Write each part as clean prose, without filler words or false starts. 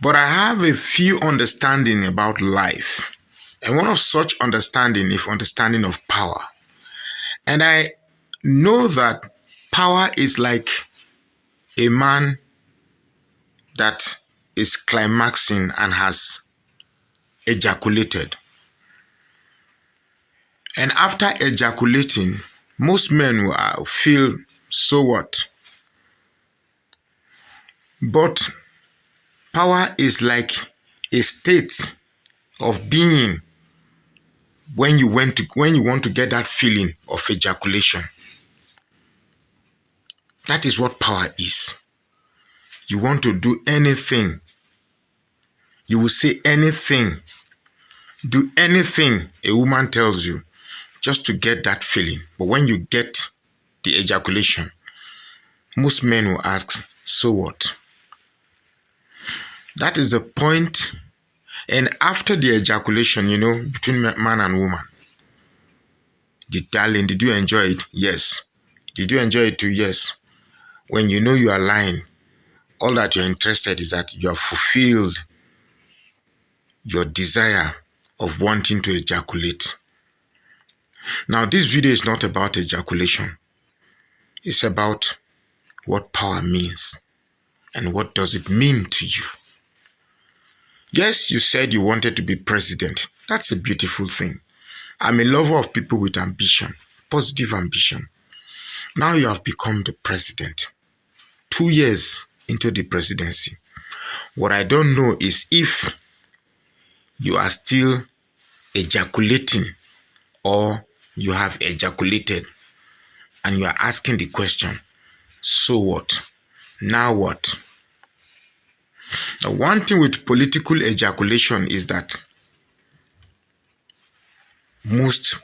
But I have a few understanding about life. And one of such understanding is understanding of power. And I know that power is like a man that is climaxing and has ejaculated. And after ejaculating, most men will feel, so what? But power is like a state of being when you want to get that feeling of ejaculation. That is what power is. You want to do anything. You will say anything. Do anything a woman tells you just to get that feeling. But when you get the ejaculation, most men will ask, so what? That is the point. And after the ejaculation, between man and woman, darling, did you enjoy it? Yes. Did you enjoy it too? Yes. When you know you are lying, all that you're interested is that you have fulfilled your desire of wanting to ejaculate. Now, this video is not about ejaculation. It's about what power means and what does it mean to you. Yes, you said you wanted to be president. That's a beautiful thing. I'm a lover of people with ambition, positive ambition. Now you have become the president. 2 years into the presidency. What I don't know is if you are still ejaculating or you have ejaculated and you are asking the question, so what? Now what? Now, one thing with political ejaculation is that most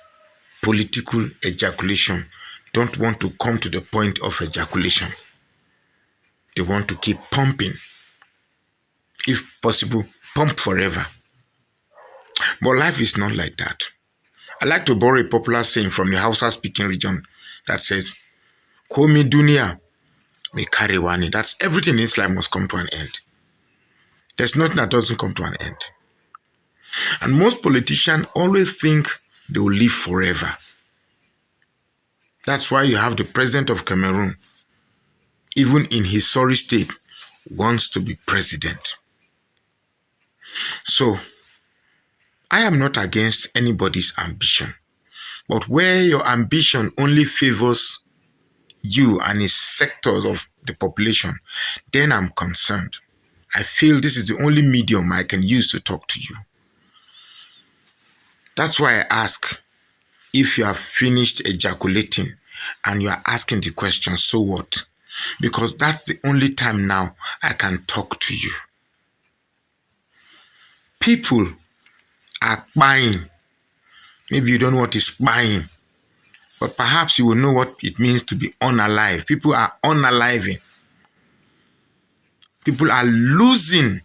political ejaculation don't want to come to the point of ejaculation. They want to keep pumping. If possible, pump forever. But life is not like that. I like to borrow a popular saying from the Hausa-speaking region that says, Komi dunia me carry wani. That's everything in this life must come to an end. There's nothing that doesn't come to an end. And most politicians always think they will live forever. That's why you have the president of Cameroon, even in his sorry state, wants to be president. So, I am not against anybody's ambition. But where your ambition only favors you and its sectors of the population, then I'm concerned. I feel this is the only medium I can use to talk to you. That's why I ask, if you have finished ejaculating and you are asking the question, so what? Because that's the only time now I can talk to you. People are buying. Maybe you don't know what is buying, but perhaps you will know what it means to be unalive. People are unaliving. People are losing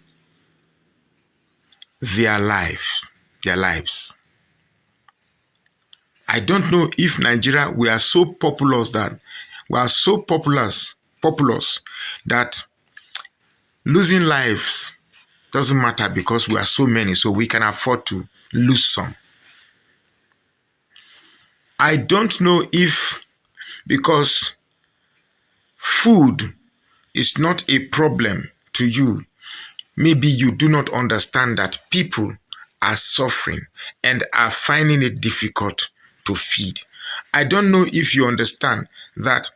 their lives. I don't know if Nigeria, we are so populous that losing lives doesn't matter because we are so many, so we can afford to lose some. I don't know if because food is not a problem to you, maybe you do not understand that people are suffering and are finding it difficult to feed. I don't know if you understand that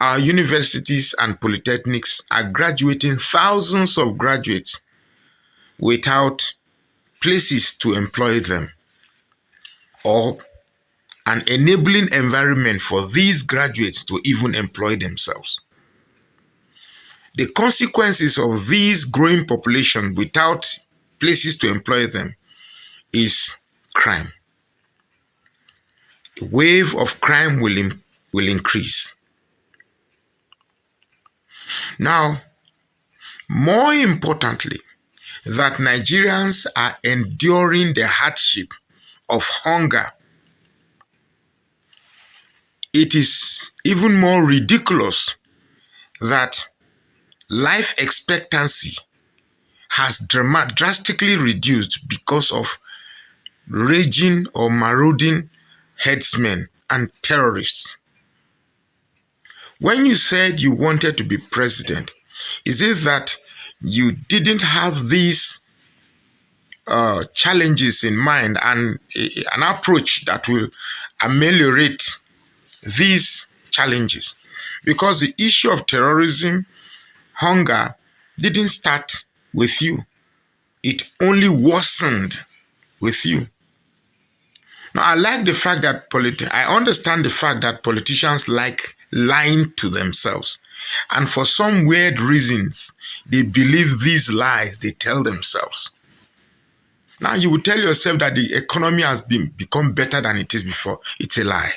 our universities and polytechnics are graduating thousands of graduates without places to employ them or an enabling environment for these graduates to even employ themselves. The consequences of this growing population without places to employ them is crime. The wave of crime will increase. Now, more importantly, that Nigerians are enduring the hardship of hunger. It is even more ridiculous that life expectancy has drastically reduced because of raging or marauding headsmen and terrorists. When you said you wanted to be president, is it that you didn't have these challenges in mind and an approach that will ameliorate these challenges? Because the issue of terrorism, hunger, didn't start with you. It only worsened with you. Now, I like the fact that I understand the fact that politicians like lying to themselves. And for some weird reasons, they believe these lies they tell themselves. Now, you will tell yourself that the economy has become better than it is before. It's a lie.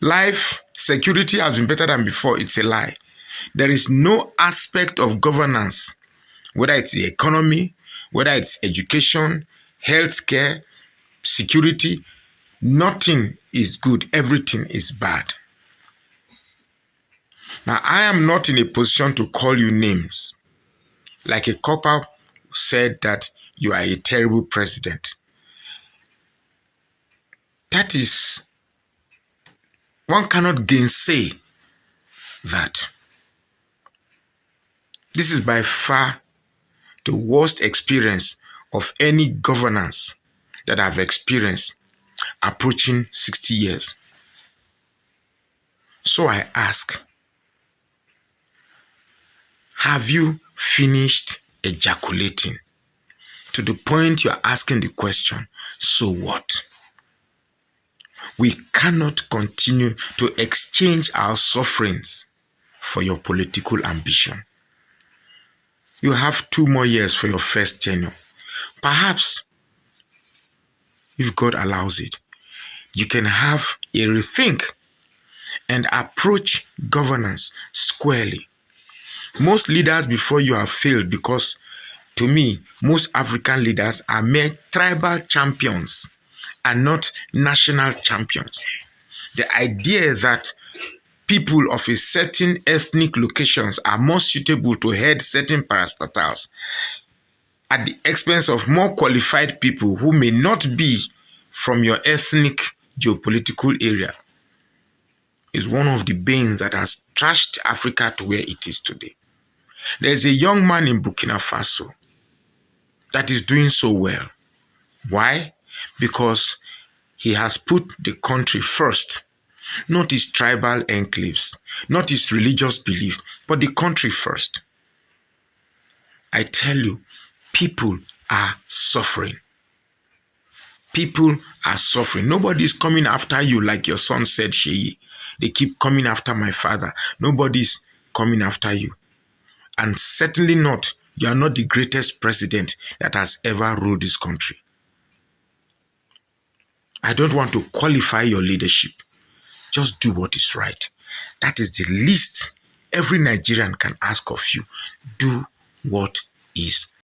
Life security has been better than before. It's a lie. There is no aspect of governance, whether it's the economy, whether it's education, healthcare, security, nothing is good. Everything is bad. Now, I am not in a position to call you names. Like a copper said that you are a terrible president. That is, one cannot gainsay that. This is by far the worst experience of any governance that I've experienced, approaching 60 years. So I ask, have you finished ejaculating to the point you're asking the question, so what? We cannot continue to exchange our sufferings for your political ambition. You have 2 more years for your first tenure. Perhaps, if God allows it, you can have a rethink and approach governance squarely. Most leaders before you have failed because, to me, most African leaders are mere tribal champions and not national champions. The idea that people of a certain ethnic locations are more suitable to head certain parastatals at the expense of more qualified people who may not be from your ethnic geopolitical area is one of the banes that has trashed Africa to where it is today. There's a young man in Burkina Faso that is doing so well. Why? Because he has put the country first, not his tribal enclaves, not his religious belief, but the country first. I tell you, people are suffering. People are suffering. Nobody is coming after you like your son said, Sheyi. They keep coming after my father. Nobody's coming after you. And certainly not, you are not the greatest president that has ever ruled this country. I don't want to qualify your leadership. Just do what is right. That is the least every Nigerian can ask of you. Do what is